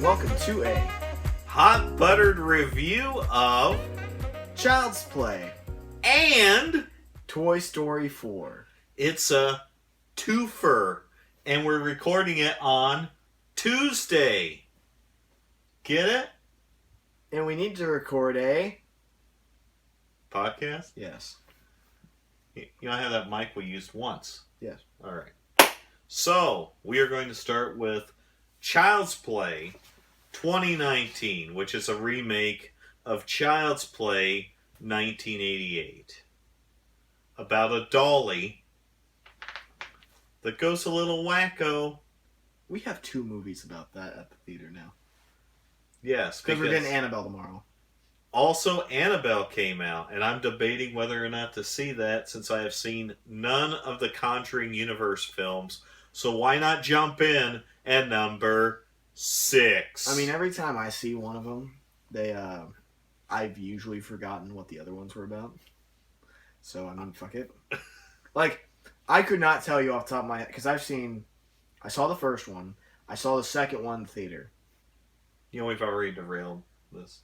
welcome to a hot buttered review of Child's Play and Toy Story 4. It's a twofer, and we're recording it on Tuesday. Get it? And we need to record a Podcast? Yes. You know, I have that mic we used once. Yes. All right. So, we are going to start with Child's Play 2019, which is a remake of Child's Play 1988. About a dolly that goes a little wacko. We have 2 movies about that at the theater now. Yes, because we're getting Annabelle tomorrow. Also, Annabelle came out, and I'm debating whether or not to see that since I have seen none of the Conjuring Universe films. So why not jump in at number 6? I mean, every time I see one of them, I've usually forgotten what the other ones were about. So, I mean, fuck it. Like, I could not tell you off the top of my head, because I saw the first one, I saw the second one in the theater. You know, we've already derailed this.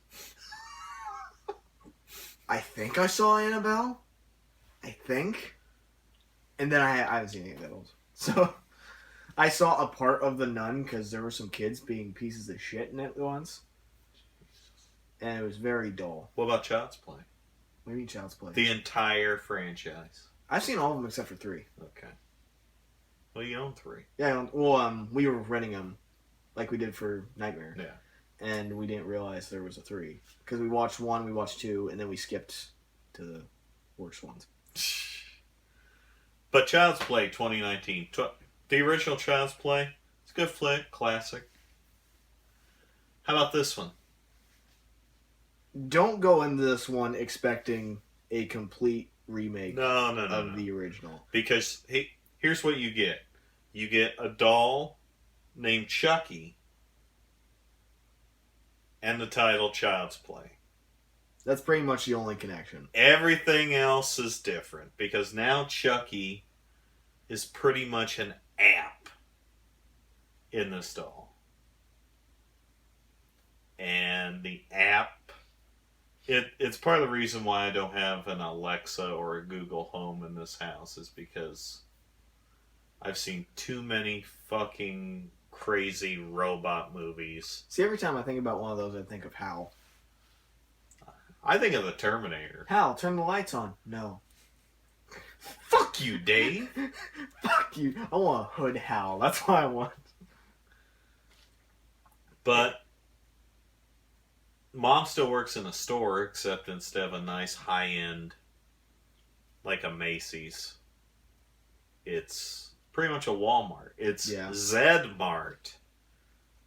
I think I saw Annabelle. I think. And then I haven't seen any of those. So, I saw a part of The Nun because there were some kids being pieces of shit in it once. And it was very dull. What about Child's Play? What do you mean Child's Play? The entire franchise. I've seen all of them except for 3. Okay. Well, you own 3. Yeah, well, we were renting them like we did for Nightmare. Yeah. And we didn't realize there was a 3. Because we watched 1, we watched 2, and then we skipped to the worst ones. But Child's Play 2019. The original Child's Play. It's a good flick. Classic. How about this one? Don't go into this one expecting a complete remake No. the original. Because here's what you get. You get a doll named Chucky and the title Child's Play. That's pretty much the only connection. Everything else is different because now Chucky is pretty much an app in this doll. And the app, it's part of the reason why I don't have an Alexa or a Google Home in this house is because I've seen too many fucking crazy robot movies. See, every time I think about one of those, I think of Hal. I think of the Terminator. Hal, turn the lights on. No. Fuck you, Dave. Fuck you. I want a hood Hal. That's what I want. But Mom still works in a store, except instead of a nice high-end, like a Macy's, it's pretty much a Walmart. It's Z-Mart.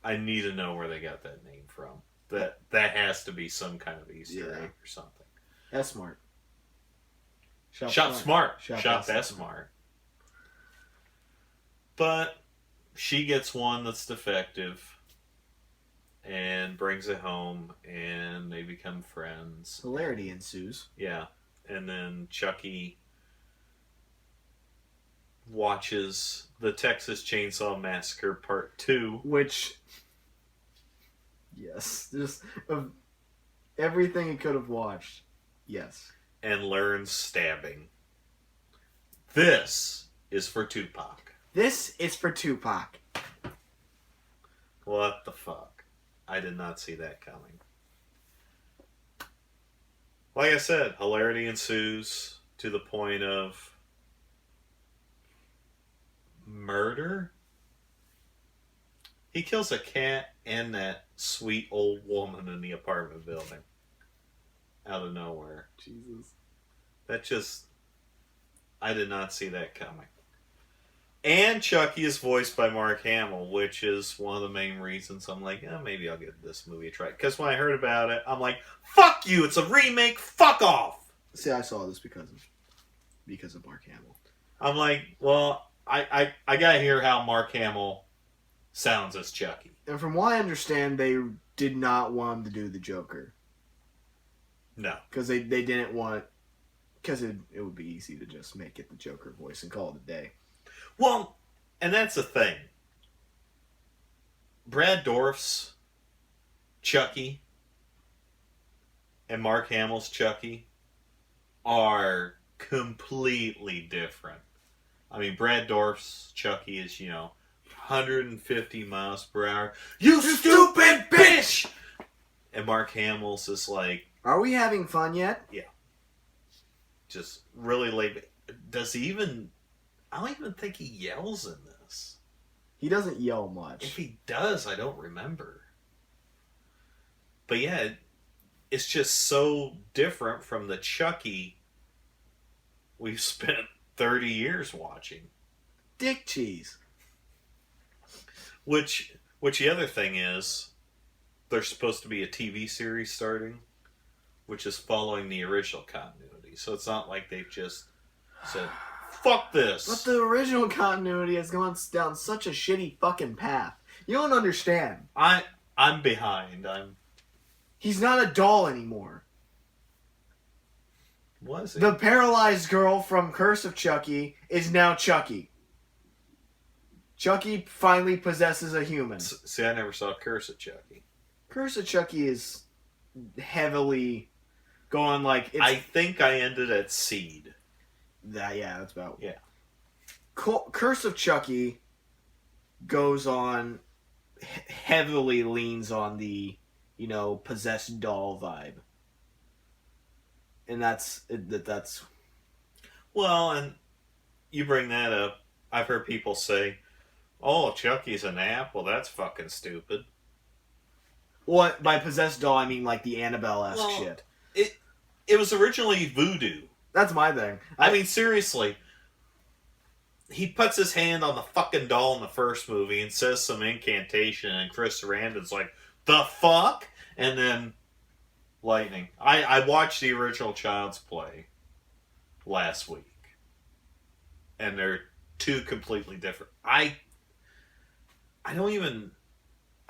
I need to know where they got that name from. That has to be some kind of Easter egg or something. That's smart. Shop smart. Shop that smart. But she gets one that's defective and brings it home, and they become friends. Hilarity ensues. Yeah. And then Chucky watches the Texas Chainsaw Massacre Part 2. Which, yes, just of everything he could have watched, yes. And learns stabbing. This is for Tupac. This is for Tupac. What the fuck? I did not see that coming. Like I said, hilarity ensues to the point of murder. He kills a cat and that sweet old woman in the apartment building. Out of nowhere. Jesus. That just... I did not see that coming. And Chucky is voiced by Mark Hamill, which is one of the main reasons I'm like, maybe I'll give this movie a try. Because when I heard about it, I'm like, fuck you, it's a remake, fuck off! See, I saw this because of Mark Hamill. I'm like, well, I gotta hear how Mark Hamill sounds as Chucky. And from what I understand, they did not want him to do the Joker. No. Because they didn't want... Because it would be easy to just make it the Joker voice and call it a day. Well, and that's the thing. Brad Dourif's Chucky and Mark Hamill's Chucky are completely different. I mean, Brad Dourif's Chucky is, 150 miles per hour. You stupid bitch! And Mark Hamill's is like... Are we having fun yet? Yeah. Just really late. Does he even... I don't even think he yells in this. He doesn't yell much. If he does, I don't remember. But yeah, it's just so different from the Chucky we've spent 30 years watching. Dick cheese. Which the other thing is, there's supposed to be a TV series starting, which is following the original continuity. So it's not like they've just said, fuck this. But the original continuity has gone down such a shitty fucking path. You don't understand. I'm behind. He's not a doll anymore. Was he? The paralyzed girl from Curse of Chucky is now Chucky. Chucky finally possesses a human. See, I never saw Curse of Chucky. Curse of Chucky is heavily going like... I think I ended at Seed. That's about... Yeah. Curse of Chucky goes on... heavily leans on the, possessed doll vibe. And that's... Well, and you bring that up. I've heard people say, oh, Chucky's an app? Well, that's fucking stupid. What, by possessed doll, I mean like the Annabelle-esque shit. It was originally voodoo. That's my thing. I mean, seriously. He puts his hand on the fucking doll in the first movie and says some incantation, and Chris Sarandon's like, the fuck? And then lightning. I watched the original Child's Play last week. And they're two completely different. I don't even...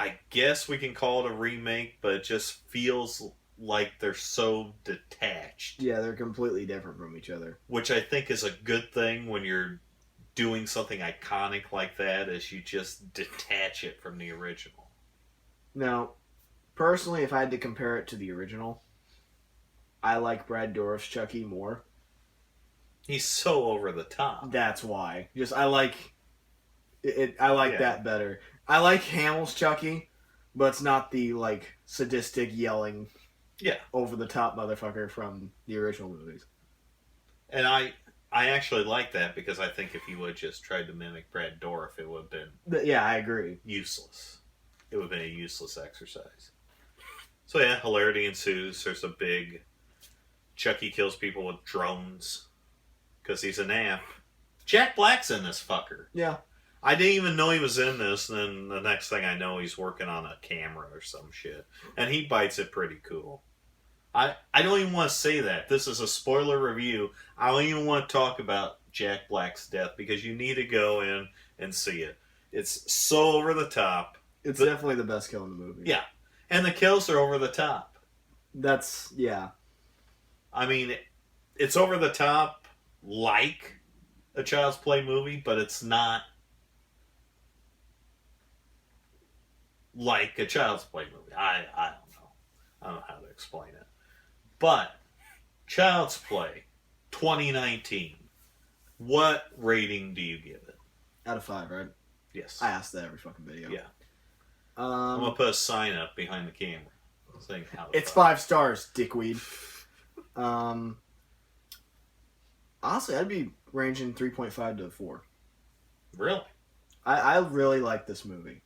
I guess we can call it a remake, but it just feels like they're so detached. Yeah, they're completely different from each other. Which I think is a good thing when you're doing something iconic like that, is you just detach it from the original. Now, personally, if I had to compare it to the original, I like Brad Dourif's Chucky more. He's so over the top. That's why. I like it. I like that better. I like Hamill's Chucky, but it's not the sadistic yelling, over the top motherfucker from the original movies. And I actually like that, because I think if he would have just tried to mimic Brad Dourif, it would have been... Yeah, I agree. Useless. It would have been a useless exercise. So yeah, hilarity ensues. There's a big... Chucky kills people with drones. Because he's an app. Jack Black's in this fucker. Yeah. I didn't even know he was in this, and then the next thing I know, he's working on a camera or some shit. And he bites it pretty cool. I don't even want to say that. This is a spoiler review. I don't even want to talk about Jack Black's death, because you need to go in and see it. It's so over the top. It's definitely the best kill in the movie. Yeah. And the kills are over the top. Yeah. I mean, it's over the top like a Child's Play movie, but it's not like a Child's Play movie. I don't know. I don't know how to explain it. But Child's Play 2019. What rating do you give it? Out of 5, right? Yes. I asked that every fucking video. Yeah. I'm going to put a sign up behind the camera saying how it's 5 stars, dickweed. Honestly, I'd be ranging 3.5 to 4. Really? I really like this movie.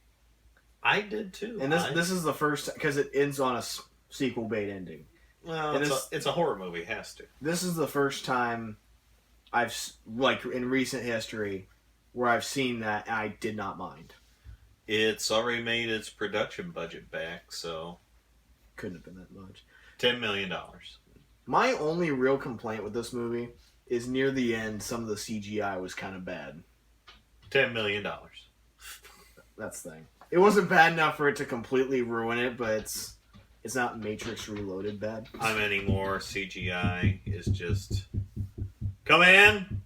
I did too. And this is the first, because it ends on a sequel bait ending. Well, it's a horror movie, it has to. This is the first time I've, in recent history, where I've seen that and I did not mind. It's already made its production budget back, so... Couldn't have been that much. $10 million. My only real complaint with this movie is near the end, some of the CGI was kind of bad. $10 million. That's the thing. It wasn't bad enough for it to completely ruin it, but it's not Matrix Reloaded bad. I'm anymore. CGI is just... Come in!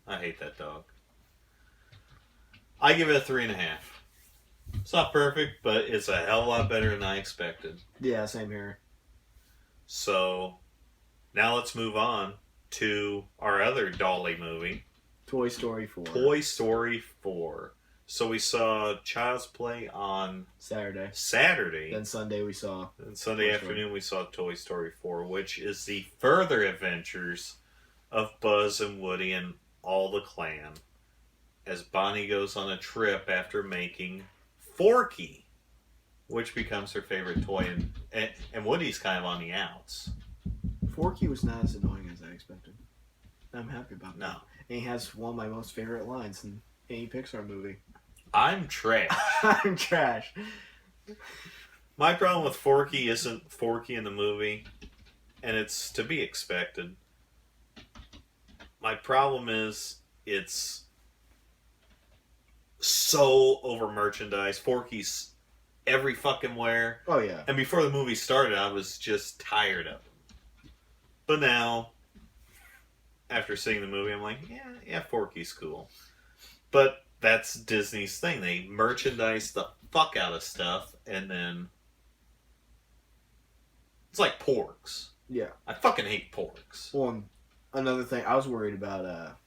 I hate that dog. I give it a 3.5. It's not perfect, but it's a hell of a lot better than I expected. Yeah, same here. So now let's move on to our other Dolly movie, Toy Story 4. Toy Story 4. So we saw Child's Play on Saturday. Then Sunday we saw. And Sunday afternoon we saw Toy Story 4, which is the further adventures of Buzz and Woody and all the clan as Bonnie goes on a trip after making Forky, which becomes her favorite toy, and Woody's kind of on the outs. Forky was not as annoying as I expected. I'm happy about that. No. And he has one of my most favorite lines in any Pixar movie. I'm trash. I'm trash. My problem with Forky isn't Forky in the movie, and it's to be expected. My problem is it's so over merchandised. Forky's every fucking where. Oh yeah. And before the movie started, I was just tired of him. But now, after seeing the movie, I'm like, yeah, Forky's cool. But that's Disney's thing. They merchandise the fuck out of stuff, and then it's like porks. Yeah. I fucking hate porks. Well, and another thing, I was worried about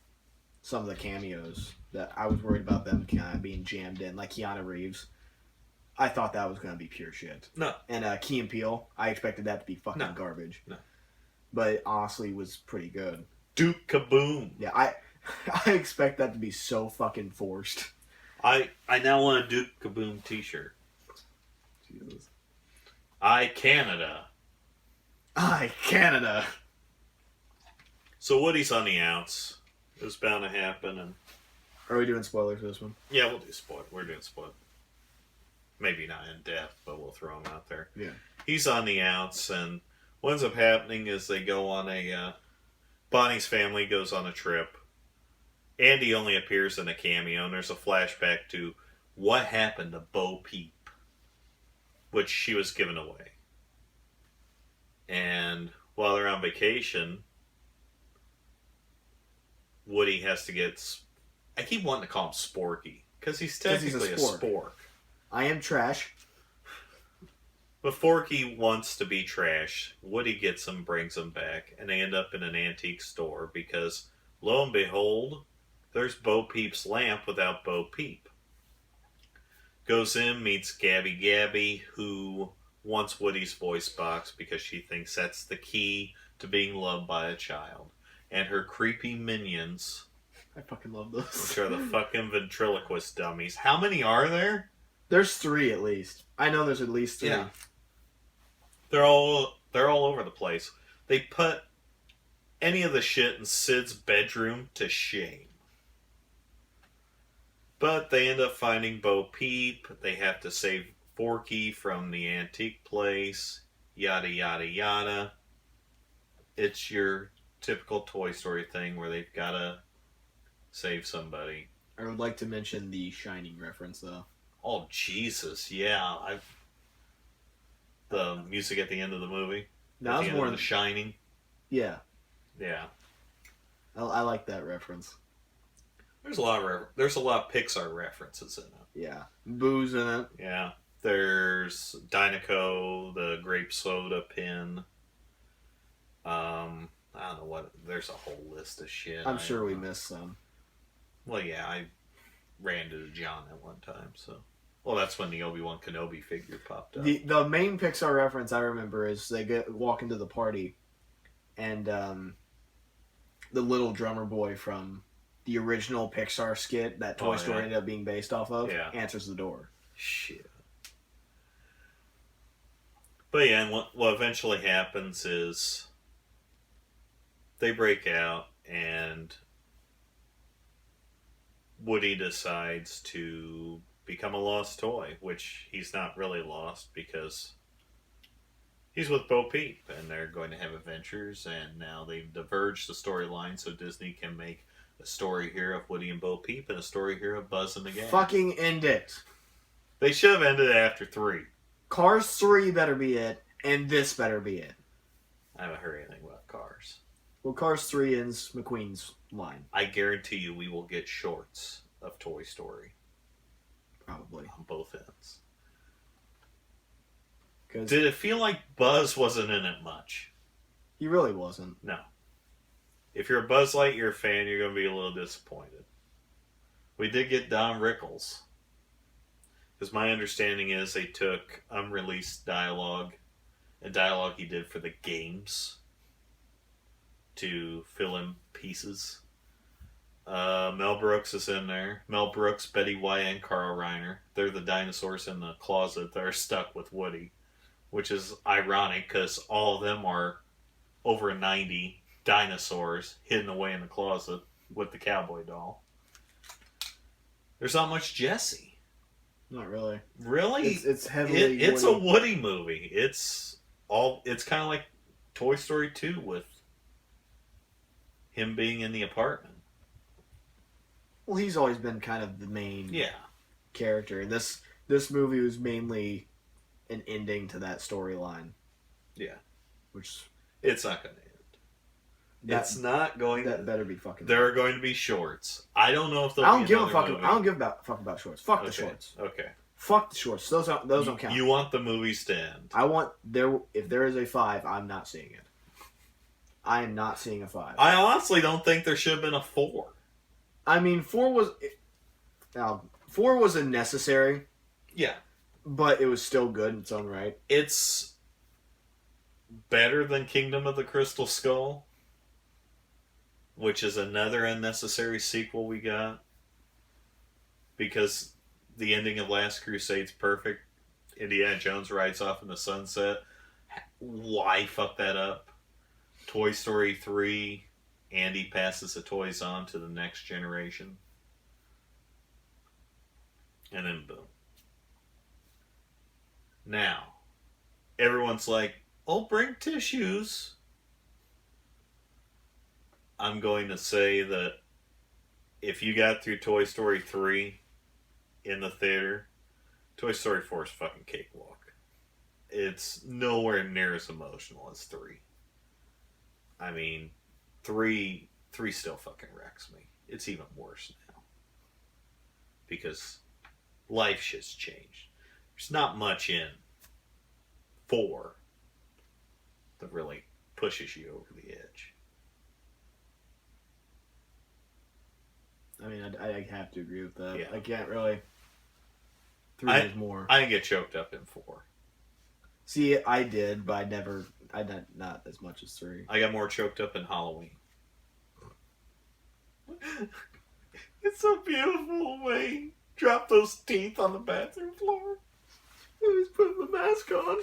some of the cameos. That I was worried about them kind of being jammed in, like Keanu Reeves. I thought that was going to be pure shit. No. And Key and Peele, I expected that to be fucking garbage. No. But it honestly was pretty good. Duke Kaboom. Yeah, I expect that to be so fucking forced. I now want a Duke Kaboom t-shirt. Jesus. Canada. Canada. So Woody's on the outs. It was bound to happen, and Are we doing spoilers for this one? yeah, we'll do spoil. We're doing spoil. Maybe not in depth, but we'll throw him out there. Yeah. He's on the outs, and what ends up happening is they go on a... Bonnie's family goes on a trip. Andy only appears in a cameo, and there's a flashback to what happened to Bo Peep, which she was given away. And while they're on vacation, Woody has to get... I keep wanting to call him Sporky, because he's technically a spork. I am trash. But Forky wants to be trash. Woody gets him, brings him back, and they end up in an antique store because, lo and behold, there's Bo Peep's lamp without Bo Peep. Goes in, meets Gabby, who wants Woody's voice box because she thinks that's the key to being loved by a child. And her creepy minions, I fucking love those. which are the fucking ventriloquist dummies. How many are there? There's 3 at least. I know there's at least 3. Yeah. They're all over the place. They put any of the shit in Sid's bedroom to shame. But they end up finding Bo Peep. They have to save Forky from the antique place. Yada, yada, yada. It's your typical Toy Story thing where they've got to save somebody. I would like to mention the Shining reference, though. Oh, Jesus, yeah. The music at the end of the movie. That was more than The Shining. Yeah. Yeah. I like that reference. There's a lot of Pixar references in it. Yeah. Booze in it. Yeah. There's Dinoco, the grape soda pin. I don't know what. There's a whole list of shit. I'm sure we missed some. Well, yeah, I ran into John at one time, so. Well, that's when the Obi-Wan Kenobi figure popped up. The main Pixar reference I remember is they walk into the party, and the little drummer boy from the original Pixar skit that Toy Story ended up being based off of answers the door. Shit. But yeah, and what eventually happens is they break out, and Woody decides to become a lost toy, which he's not really lost because he's with Bo Peep, and they're going to have adventures, and now they've diverged the storyline so Disney can make a story here of Woody and Bo Peep and a story here of Buzz and the gang. Fucking end it. They should have ended after 3. Cars 3 better be it, and this better be it. I haven't heard anything about Cars. Well, Cars 3 ends McQueen's line. I guarantee you we will get shorts of Toy Story. Probably. on both ends. Because Did it feel like Buzz wasn't in it much? he really wasn't. No. If you're a Buzz Lightyear fan, you're going to be a little disappointed. We did get Don Rickles. Because my understanding is they took unreleased dialogue, and dialogue he did for the games, to fill in pieces. Mel Brooks is in there. Mel Brooks, Betty White, and Carl Reiner. They're the dinosaurs in the closet that are stuck with Woody. Which is ironic because all of them are over 90 dinosaurs hidden away in the closet with the cowboy doll. There's not much Jesse. Not really. Really? It's heavily. It's a Woody. Woody movie. It's kind of like Toy Story 2 with him being in the apartment. Well, he's always been kind of the main Yeah. character. This movie was mainly an ending to that storyline. Yeah. Which It's not going to end. It's not going that to. better be fucking. There are going to be shorts. I don't know if I there'll don't be give a another fucking. movie. I don't give a fuck about shorts. Fuck the Okay. shorts. Okay. Fuck the shorts. Those don't count. You want the movies to end. I want there. If there is a 5, I'm not seeing it. I am not seeing a 5. I honestly don't think there should have been a 4. I mean, 4 was. Now, 4 was unnecessary. Yeah. But it was still good in its own right. It's better than Kingdom of the Crystal Skull, which is another unnecessary sequel we got. Because the ending of Last Crusade's perfect. Indiana Jones rides off in the sunset. Why fuck that up? Toy Story 3, Andy passes the toys on to the next generation. And then boom. Now, everyone's like, oh, bring tissues. I'm going to say that if you got through Toy Story 3 in the theater, Toy Story 4 is fucking cakewalk. It's nowhere near as emotional as 3. I mean, 3 still fucking wrecks me. It's even worse now. Because life shit's changed. There's not much in 4 that really pushes you over the edge. I mean, I have to agree with that. Yeah. I can't really. 3 is more. I didn't get choked up in 4. See, I did, but I did not as much as 3. I got more choked up in Halloween. It's so beautiful, Wayne. Drop those teeth on the bathroom floor. Who's putting the mask on?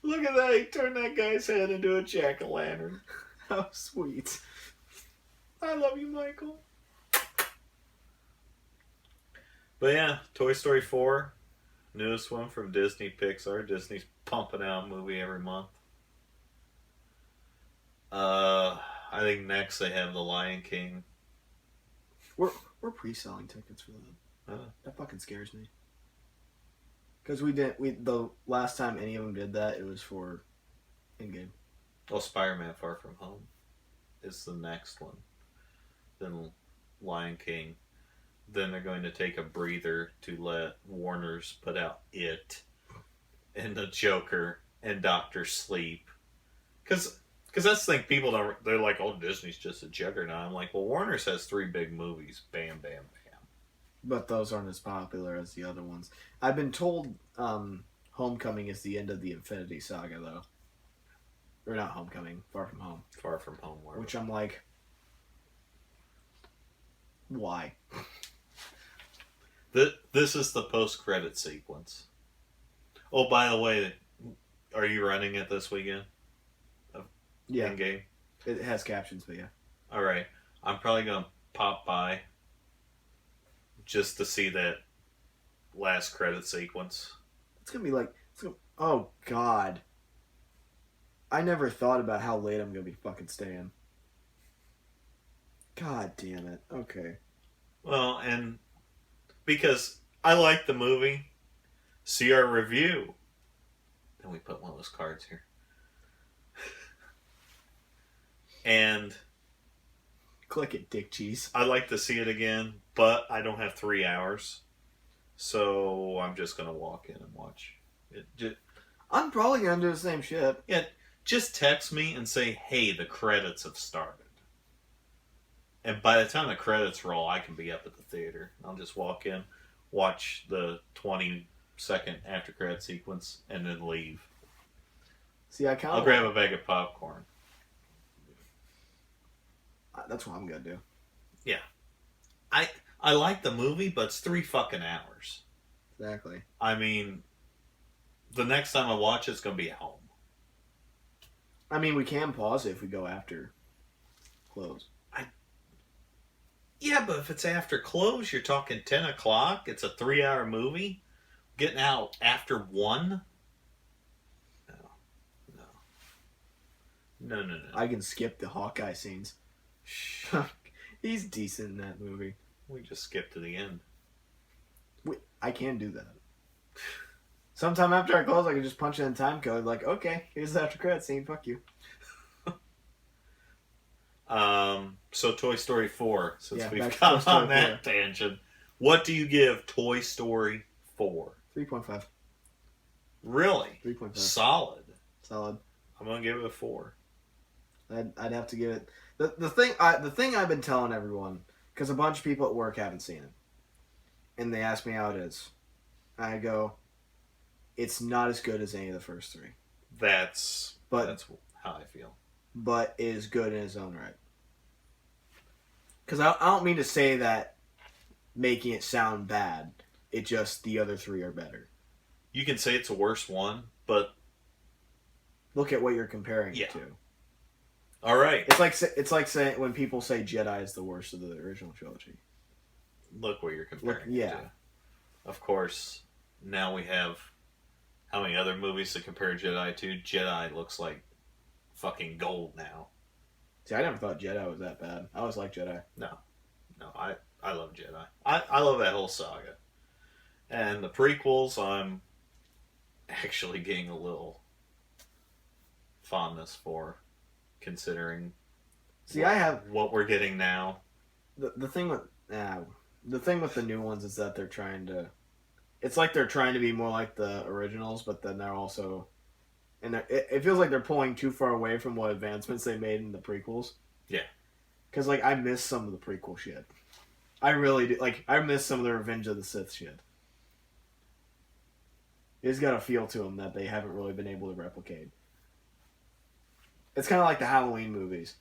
Look at that. He turned that guy's head into a jack-o'-lantern. How sweet. I love you, Michael. But yeah, Toy Story 4. Newest one from Disney Pixar. Disney's pumping out a movie every month. I think next they have The Lion King. We're pre-selling tickets for that. That fucking scares me. Because the last time any of them did that, it was for in-game. Well, Spider-Man Far From Home is the next one. Then Lion King. Then they're going to take a breather to let Warner's put out It and The Joker and Doctor Sleep. Because that's the thing, people don't, they're like, oh, Disney's just a juggernaut. I'm like, well, Warner's has 3 big movies. Bam, bam, bam. But those aren't as popular as the other ones. I've been told Homecoming is the end of the Infinity Saga, though. Or not Homecoming, Far From Home. Far From Home. Which I'm like, why? This is the post-credit sequence. Oh, by the way, are you running it this weekend? Yeah. In-game? It has captions, but yeah. Alright. I'm probably going to pop by just to see that last credit sequence. It's going to be like, oh, God. I never thought about how late I'm going to be fucking staying. God damn it. Okay. Well, and because I like the movie, see our review. Then we put one of those cards here. And click it, dick cheese. I'd like to see it again, but I don't have 3 hours. So I'm just gonna walk in and watch it. I'm probably gonna do the same shit. Yeah, just text me and say, "Hey, the credits have started." And by the time the credits roll, I can be up at the theater. I'll just walk in, watch the 20-second after credit sequence, and then leave. See, I kind I'll of grab a bag of popcorn. That's what I'm gonna do. Yeah, I like the movie, but it's 3 fucking hours. Exactly. I mean, the next time I watch it's gonna be at home. I mean, we can pause it if we go after close. Yeah, but if it's after close, you're talking 10 o'clock. It's a 3-hour movie. Getting out after 1? No. No. No, no, no. I can skip the Hawkeye scenes. He's decent in that movie. We just skip to the end. I can do that. Sometime after I close, I can just punch in the time code. Like, okay, here's the after credit scene. Fuck you. So Toy Story 4, since Yeah, back we've to Toy gone Story on that 4. tangent. What do you give Toy Story 4? 3.5. Really? 3.5. Solid. Solid. I'm going to give it a 4. I'd have to give it the thing I've been telling everyone, because a bunch of people at work haven't seen it, and they ask me how it is. I go, it's not as good as any of the first 3. That's how I feel. But it is good in its own right. Because I don't mean to say that making it sound bad. It just, the other 3 are better. You can say it's a worse one, but Look at what you're comparing Yeah. it to. all right. It's like saying when people say Jedi is the worst of the original trilogy. Look what you're comparing yeah. it to. Of course, now we have how many other movies to compare Jedi to? Jedi looks like fucking gold now. See, I never thought Jedi was that bad. I always liked Jedi. No, I love Jedi. I love that whole saga. And the prequels, I'm actually getting a little fondness for, considering See, I have what we're getting now. the thing with the new ones is that they're trying to. It's like they're trying to be more like the originals, but then they're also, and it feels like they're pulling too far away from what advancements they made in the prequels. Yeah. Because like I miss some of the prequel shit. I really do. Like I miss some of the Revenge of the Sith shit. It's got a feel to them that they haven't really been able to replicate. It's kind of like the Halloween movies.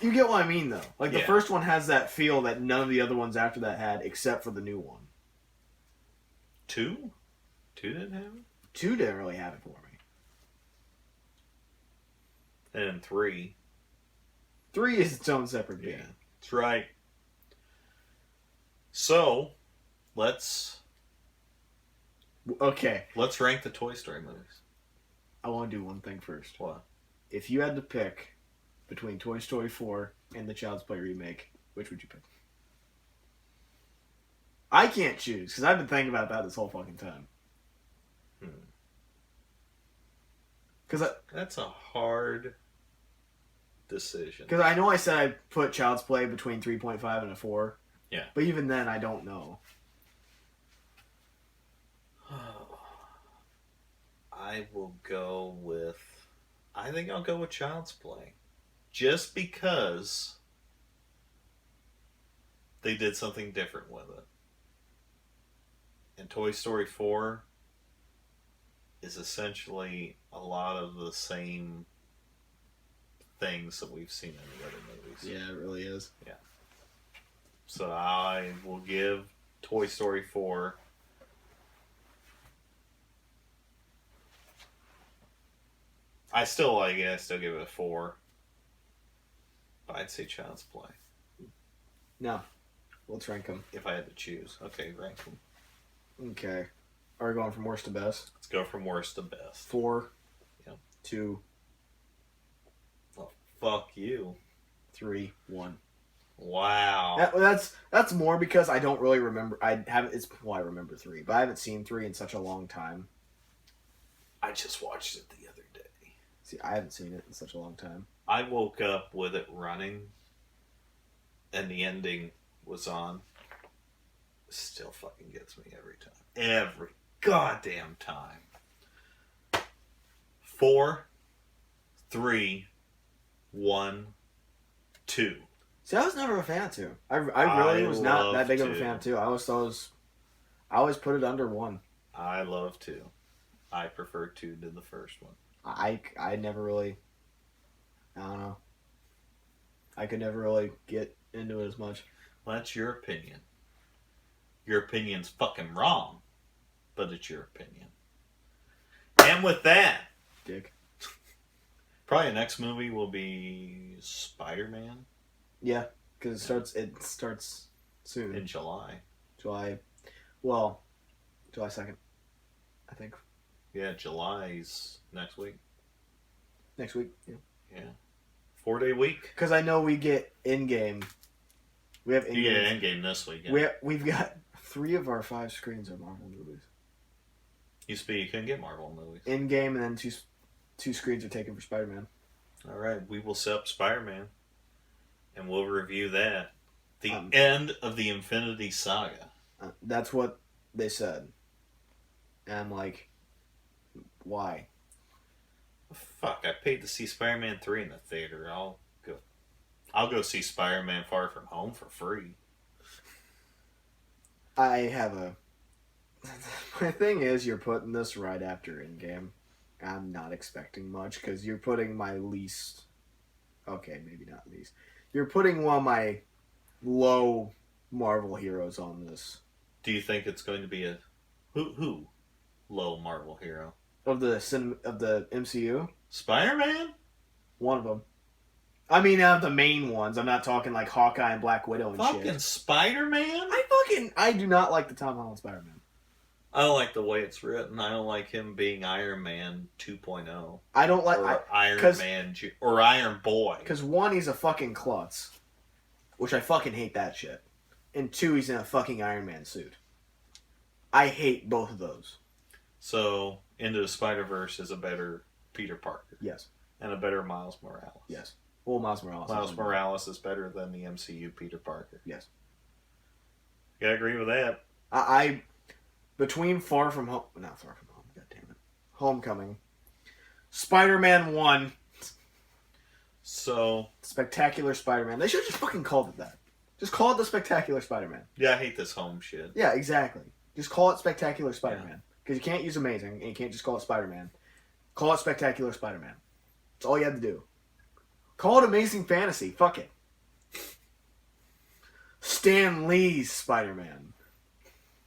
You get what I mean, though. Like the Yeah. first one has that feel that none of the other ones after that had, except for the new one. 2? 2 didn't have it? 2 didn't really have it for me. And 3. 3 is its own separate Yeah. game. That's right. So, let's Okay, rank the Toy Story movies. I want to do one thing first. What? If you had to pick between Toy Story 4 and the Child's Play remake, which would you pick? I can't choose, because I've been thinking about that this whole fucking time. Because That's a hard decision. I know I said I'd put Child's Play between 3.5 and a 4. Yeah. But even then, I don't know. I think I'll go with Child's Play. Just because they did something different with it. And Toy Story 4 is essentially a lot of the same things that we've seen in the other movies. Yeah, it really is. Yeah. So I will give Toy Story 4 I still like it. I still give it a 4. But I'd say Child's Play No. Let's rank them. if I had to choose. Okay, rank them. Okay. Are we going from worst to best? Let's go from worst to best. 4. Yep. 2. Well, fuck you. 3. 1. Wow. That's more because I don't really remember. I remember 3, but I haven't seen 3 in such a long time. I just watched it the other day. See, I haven't seen it in such a long time. I woke up with it running, and the ending was on. It's still fucking gets me every time. Every goddamn time. 4, 3, 1, 2. See, I was never a fan of 2. I really was not that big of a 2. fan of 2. I always put it under 1. I love 2. I prefer 2 to the first one. I never really, I don't know. I could never really get into it as much. Well, that's your opinion. Your opinion's fucking wrong, but it's your opinion. And with that, Dick. probably the next movie will be Spider-Man Yeah, because it starts soon. in July. July 2nd, I think. Yeah, July's next week. Next week, yeah. Yeah. 4-day week. Because I know we get in-game. We have in-game. You get an Endgame this week. Yeah. We've got 3 of our 5 screens are Marvel movies. Used to be you couldn't get Marvel movies. In-game, and then two screens are taken for Spider-Man. All right, we will set up Spider-Man, and we'll review that. The end of the Infinity Saga. That's what they said. And I'm like, why? Fuck, I paid to see Spider-Man 3 in the theater. I'll go see Spider-Man Far From Home for free. I have a... My thing is, you're putting this right after Endgame. I'm not expecting much, because you're putting my least... Okay, maybe not least. You're putting one of my low Marvel heroes on this. Do you think it's going to be a... Who? Low Marvel hero? Of the MCU? Spider-Man? One of them. I mean, the main ones. I'm not talking like Hawkeye and Black Widow and Fucking shit. Spider-Man? I do not like the Tom Holland Spider-Man. I don't like the way it's written. I don't like him being Iron Man 2.0. I don't like... Or Iron Man... Or Iron Boy. Because 1, he's a fucking klutz. Which I fucking hate that shit. And 2, he's in a fucking Iron Man suit. I hate both of those. So, Into the Spider-Verse is a better Peter Parker. Yes. And a better Miles Morales. Yes. Well, Miles Morales. Miles Morales is better than the MCU Peter Parker. Yes. You gotta agree with that. I between Far From Home... Not Far From Home. God damn it. Homecoming. Spider-Man 1. So... Spectacular Spider-Man. They should have just fucking called it that. Just call it the Spectacular Spider-Man. Yeah, I hate this home shit. Yeah, exactly. Just call it Spectacular Spider-Man. Because you can't use Amazing, and you can't just call it Spider-Man. Call it Spectacular Spider-Man. That's all you have to do. Call it Amazing Fantasy. Fuck it. Stan Lee's Spider-Man.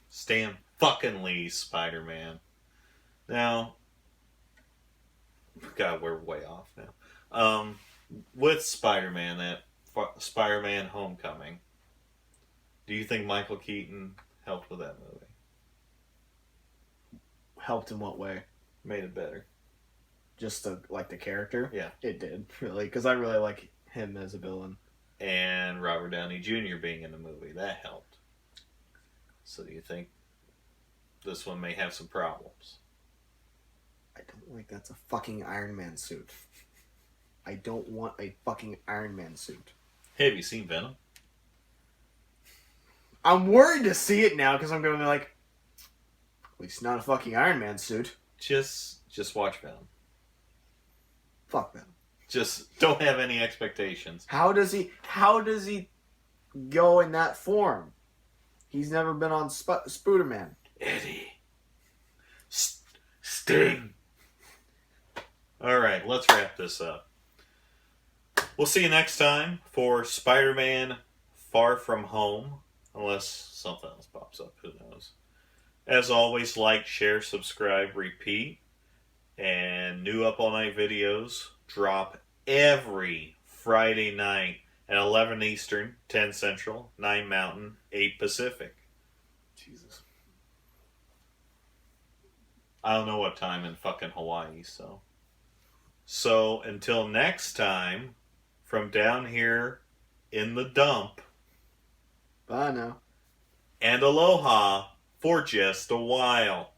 Stan fucking Lee's Spider-Man. Now... God, we're way off now. With Spider-Man, that Spider-Man Homecoming, do you think Michael Keaton helped with that movie? Helped in what way? Made it better. Just the character? Yeah. It did, really. Because I really like him as a villain. And Robert Downey Jr. being in the movie, that helped. So do you think this one may have some problems? I don't like that's a fucking Iron Man suit. I don't want a fucking Iron Man suit. Hey, have you seen Venom? I'm worried to see it now because I'm going to be like, at least not a fucking Iron Man suit. Just watch Venom. Fuck Venom. Just don't have any expectations. How does he go in that form? He's never been on Spooderman. Eddie. Sting. Alright, let's wrap this up. We'll see you next time for Spider-Man Far From Home. Unless something else pops up, who knows. As always, like, share, subscribe, repeat. And new Up All Night videos drop every Friday night at 11 Eastern, 10 Central, 9 Mountain, 8 Pacific. Jesus. I don't know what time in fucking Hawaii, so. So, until next time, from down here in the dump, Bye now. and aloha for just a while.